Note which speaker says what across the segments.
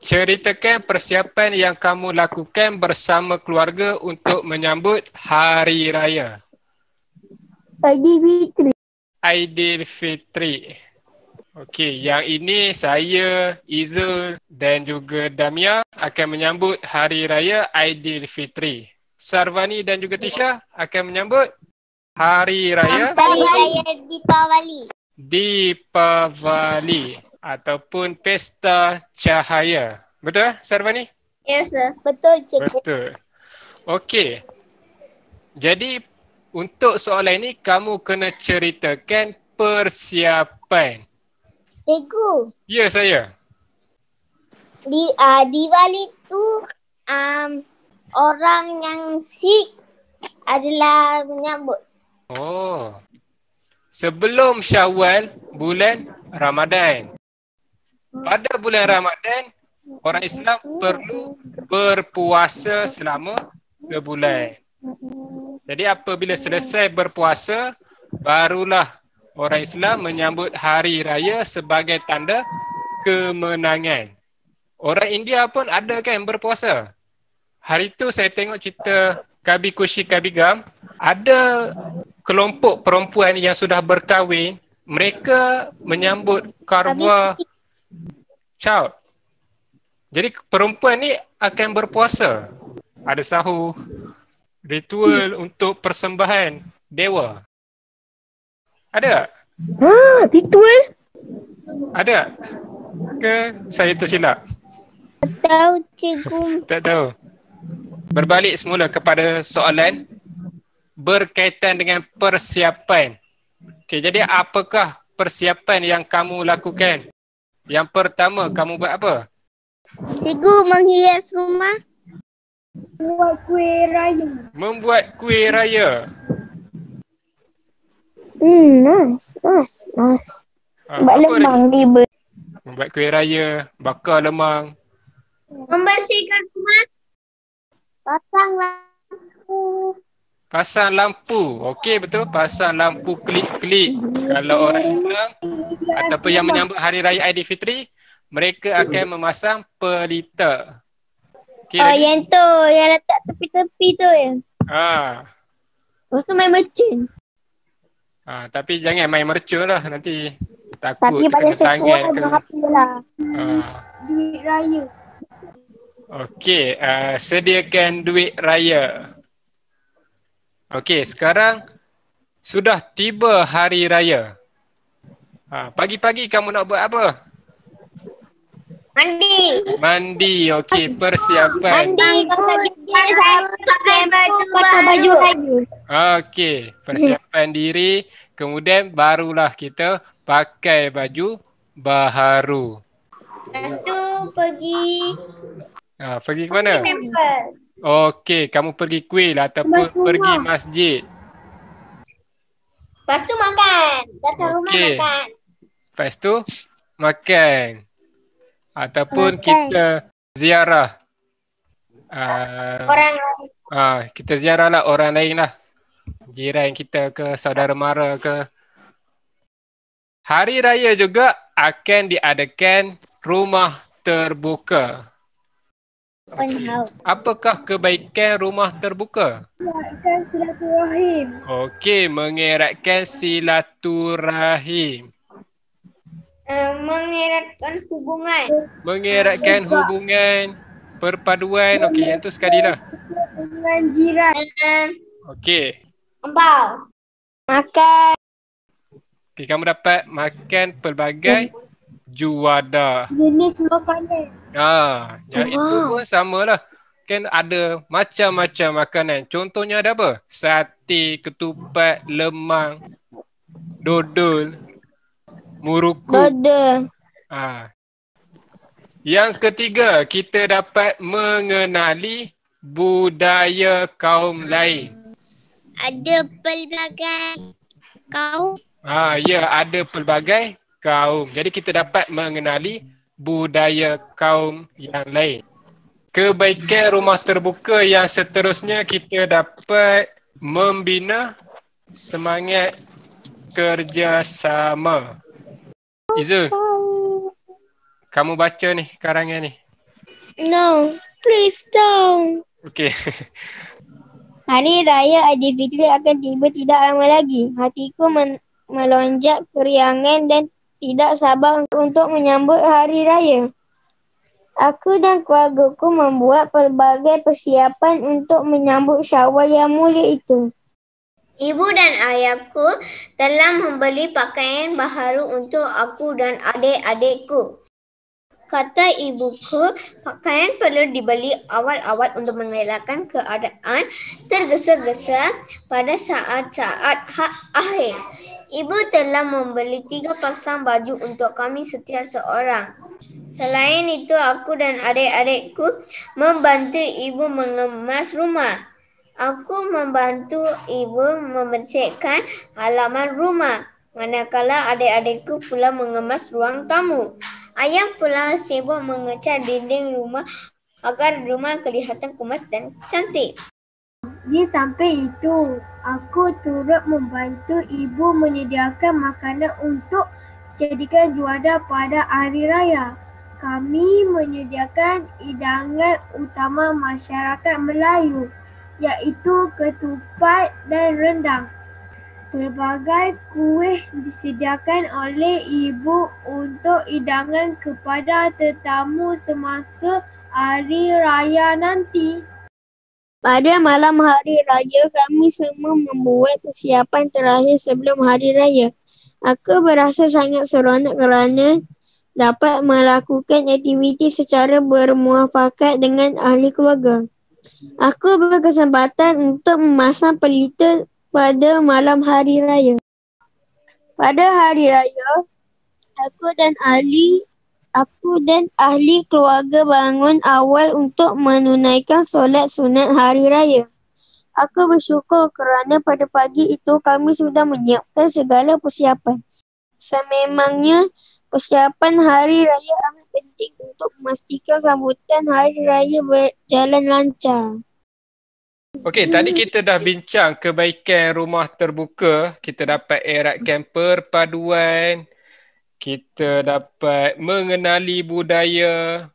Speaker 1: ceritakan persiapan yang kamu lakukan bersama keluarga untuk menyambut Hari Raya
Speaker 2: Aidilfitri.
Speaker 1: Aidilfitri. Okey, yang ini saya, Izul dan juga Damia akan menyambut Hari Raya Aidilfitri. Sarvani dan juga Tisha akan menyambut Hari Raya
Speaker 2: Deepavali.
Speaker 1: Deepavali ataupun Pesta Cahaya. Betul Sarvani?
Speaker 2: Yes, sir. Betul, cikgu.
Speaker 1: Betul. Okey. Jadi untuk soalan ini kamu kena ceritakan persiapan.
Speaker 2: Cikgu,
Speaker 1: Ya saya.
Speaker 2: Diwali tu orang yang Sikh adalah menyambut.
Speaker 1: Oh. Sebelum Syawal bulan Ramadan. Pada bulan Ramadan orang Islam perlu berpuasa selama sebulan. Jadi apabila selesai berpuasa, barulah orang Islam menyambut hari raya sebagai tanda kemenangan. Orang India pun ada kan berpuasa. Hari tu saya tengok cerita Kabi Kushi Kabi Gam, ada kelompok perempuan yang sudah berkahwin, mereka menyambut Karwa Chow. Jadi perempuan ni akan berpuasa. Ada sahur, ritual untuk persembahan dewa. Ada tak?
Speaker 2: Ritual?
Speaker 1: Ada tak? Ke saya tersilap?
Speaker 2: Tahu, cikgu.
Speaker 1: Tak tahu. Berbalik semula kepada soalan berkaitan dengan persiapan. Okey, jadi apakah persiapan yang kamu lakukan? Yang pertama, kamu buat apa?
Speaker 2: Cikgu menghias rumah. Buat kuih raya.
Speaker 1: Membuat kuih raya.
Speaker 2: Nice. Buat
Speaker 1: Apa
Speaker 2: lemang
Speaker 1: lagi?
Speaker 2: tiba.
Speaker 1: Membuat kuih raya, bakar lemang.
Speaker 2: Membersihkan rumah. Pasang lampu.
Speaker 1: Pasang lampu. Okey, betul. Pasang lampu kelip-kelip. Kalau orang Islam ataupun yang menyambut Hari Raya Aidilfitri, mereka akan memasang pelita. Okay,
Speaker 2: Yang tu, yang letak tepi-tepi tu ya. Lepas tu main mercun.
Speaker 1: Tapi jangan main mercun lah, nanti takut
Speaker 2: Tapi pada
Speaker 1: terkena tangan
Speaker 2: sesuai
Speaker 1: ke.
Speaker 2: berapa lah.
Speaker 1: Ah.
Speaker 2: Duit raya.
Speaker 1: Okey, sediakan duit raya. Okey, sekarang sudah tiba hari raya. Pagi-pagi kamu nak buat apa? Mandi, okey, persiapan.
Speaker 2: Kalau pakai baju.
Speaker 1: Okey, persiapan diri, kemudian barulah kita pakai baju baharu.
Speaker 2: Lepas tu pergi
Speaker 1: Pergi ke mana?
Speaker 2: temple.
Speaker 1: Okey, kamu pergi kuil ataupun pergi masjid.
Speaker 2: Lepas tu makan. Datang rumah
Speaker 1: Okey.
Speaker 2: makan.
Speaker 1: Lepas tu makan. Ataupun
Speaker 2: Makan.
Speaker 1: kita ziarah.
Speaker 2: Orang lain.
Speaker 1: Kita ziarah lah orang lain lah. Jiran kita ke, saudara mara ke. Hari raya juga akan diadakan rumah terbuka.
Speaker 2: Open house.
Speaker 1: Apakah kebaikan rumah terbuka?
Speaker 2: Mengeratkan silaturahim.
Speaker 1: Okey, mengeratkan silaturahim.
Speaker 2: Mengeratkan hubungan.
Speaker 1: Mengeratkan hubungan, perpaduan. Okey, yang tu sekali lah.
Speaker 2: Dengan jiran.
Speaker 1: Okey.
Speaker 2: Empau. Makan.
Speaker 1: Okey, kamu dapat makan pelbagai juwada.
Speaker 2: Jenis makanan.
Speaker 1: Yang itu pun samalah. Kan ada macam-macam makanan. Contohnya ada apa? Sate, ketupat, lemang, dodol, murukuk.
Speaker 2: Dodol.
Speaker 1: Yang ketiga, kita dapat mengenali budaya kaum lain.
Speaker 2: Ada pelbagai kaum.
Speaker 1: Ya, ada pelbagai kaum. Jadi kita dapat mengenali budaya kaum yang lain. Kebaikan rumah terbuka yang seterusnya, kita dapat membina semangat kerjasama. Izul, kamu baca ni karangan ni.
Speaker 2: No, please don't.
Speaker 1: Okey.
Speaker 2: Hari Raya Aidilfitri akan tiba tidak lama lagi. Hatiku melonjak keriangan dan tidak sabar untuk menyambut Hari Raya. Aku dan keluargaku membuat pelbagai persiapan untuk menyambut Syawal yang mulia itu. Ibu dan ayahku telah membeli pakaian baharu untuk aku dan adik-adikku. Kata ibuku, pakaian perlu dibeli awal-awal untuk mengelakkan keadaan tergesa-gesa pada saat-saat akhir. Ibu telah membeli 3 pasang baju untuk kami setiap seorang. Selain itu, aku dan adik-adikku membantu ibu mengemas rumah. Aku membantu ibu membersihkan halaman rumah. Manakala adik-adikku pula mengemas ruang tamu. Ayah pula sibuk mengecat dinding rumah agar rumah kelihatan kemas dan cantik. Di samping itu, aku turut membantu ibu menyediakan makanan untuk jadikan juadah pada hari raya. Kami menyediakan hidangan utama masyarakat Melayu, iaitu ketupat dan rendang. Pelbagai kuih disediakan oleh ibu untuk hidangan kepada tetamu semasa hari raya nanti. Pada malam hari raya, kami semua membuat persiapan terakhir sebelum hari raya. Aku berasa sangat seronok kerana dapat melakukan aktiviti secara bermuafakat dengan ahli keluarga. Aku berkesempatan untuk memasang pelita pada malam hari raya. Pada hari raya, aku dan ahli keluarga bangun awal untuk menunaikan solat sunat hari raya. Aku bersyukur kerana pada pagi itu kami sudah menyiapkan segala persiapan. Sememangnya, persiapan hari raya amat penting untuk memastikan sambutan hari raya berjalan lancar.
Speaker 1: Okey, tadi kita dah bincang kebaikan rumah terbuka. Kita dapat eratkan perpaduan. Kita dapat mengenali budaya.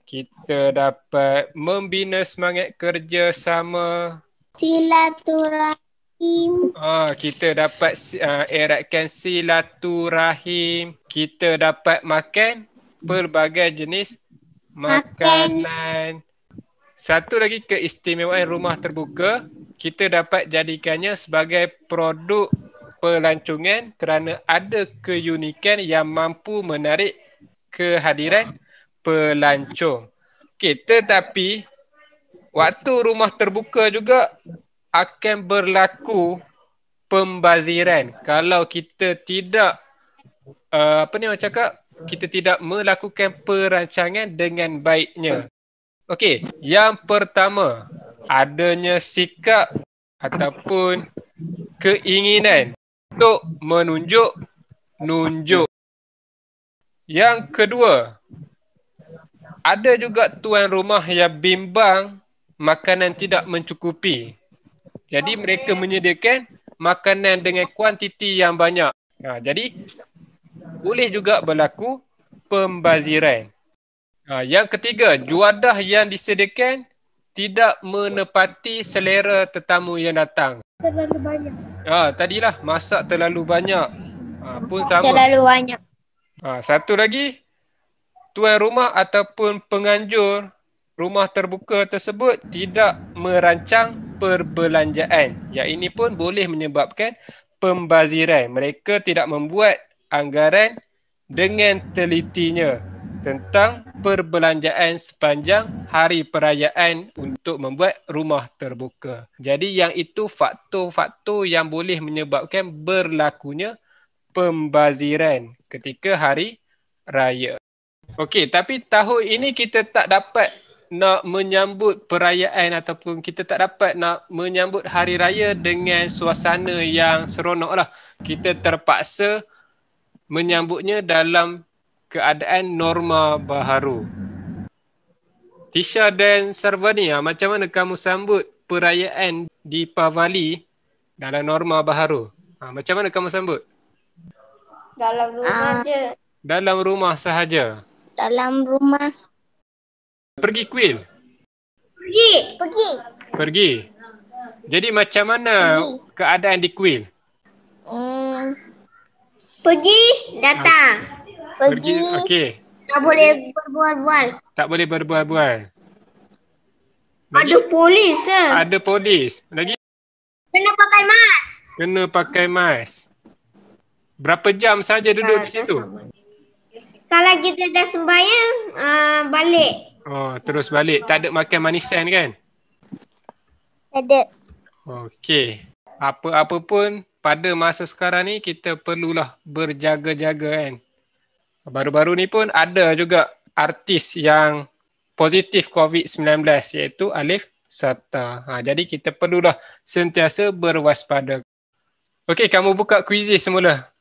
Speaker 1: Kita dapat membina semangat kerjasama.
Speaker 2: Silaturahim.
Speaker 1: Kita dapat eratkan silaturahim. Kita dapat makan pelbagai jenis makanan. Satu lagi keistimewaan rumah terbuka, kita dapat jadikannya sebagai produk pelancongan kerana ada keunikan yang mampu menarik kehadiran pelancong. Okey, tetapi waktu rumah terbuka juga akan berlaku pembaziran kalau kita tidak kita tidak melakukan perancangan dengan baiknya. Okey, yang pertama, adanya sikap ataupun keinginan untuk menunjuk. Yang kedua, ada juga tuan rumah yang bimbang makanan tidak mencukupi. Jadi mereka menyediakan makanan dengan kuantiti yang banyak. Jadi boleh juga berlaku pembaziran. Yang ketiga, juadah yang disediakan tidak menepati selera tetamu yang datang.
Speaker 2: Terlalu banyak.
Speaker 1: Tadilah masak terlalu banyak. Pun sama.
Speaker 2: Terlalu banyak.
Speaker 1: Satu lagi, tuan rumah ataupun penganjur rumah terbuka tersebut tidak merancang perbelanjaan. Yang ini pun boleh menyebabkan pembaziran. Mereka tidak membuat anggaran dengan telitinya tentang perbelanjaan sepanjang hari perayaan untuk membuat rumah terbuka. Jadi yang itu faktor-faktor yang boleh menyebabkan berlakunya pembaziran ketika hari raya. Okey, tapi tahun ini kita tak dapat nak menyambut perayaan ataupun kita tak dapat nak menyambut hari raya dengan suasana yang seronok lah. Kita terpaksa menyambutnya dalam keadaan norma baharu. Tisha dan Sarvani, macam mana kamu sambut perayaan Deepavali dalam norma baharu? Macam mana kamu sambut?
Speaker 2: Dalam rumah je.
Speaker 1: Dalam rumah sahaja?
Speaker 2: Dalam rumah.
Speaker 1: Pergi kuil. Pergi. Jadi macam mana keadaan di kuil?
Speaker 3: Pergi, datang.
Speaker 1: Pergi. Okey.
Speaker 3: Tak boleh berbual-bual.
Speaker 1: Tak boleh berbual-bual.
Speaker 3: Ada polis
Speaker 1: Ada polis. Lagi?
Speaker 3: Kena pakai mask.
Speaker 1: Kena pakai mask. Berapa jam saja duduk di situ?
Speaker 3: Kalau kita dah sembahyang, balik.
Speaker 1: Oh, terus balik. Tak ada makan manisan kan?
Speaker 3: Ada.
Speaker 1: Okey. Apa-apa pun pada masa sekarang ni kita perlulah berjaga-jaga kan. Baru-baru ni pun ada juga artis yang positif COVID-19 iaitu Alif Sata. Jadi kita perlulah sentiasa berwaspada. Okey, kamu buka kuisis semula.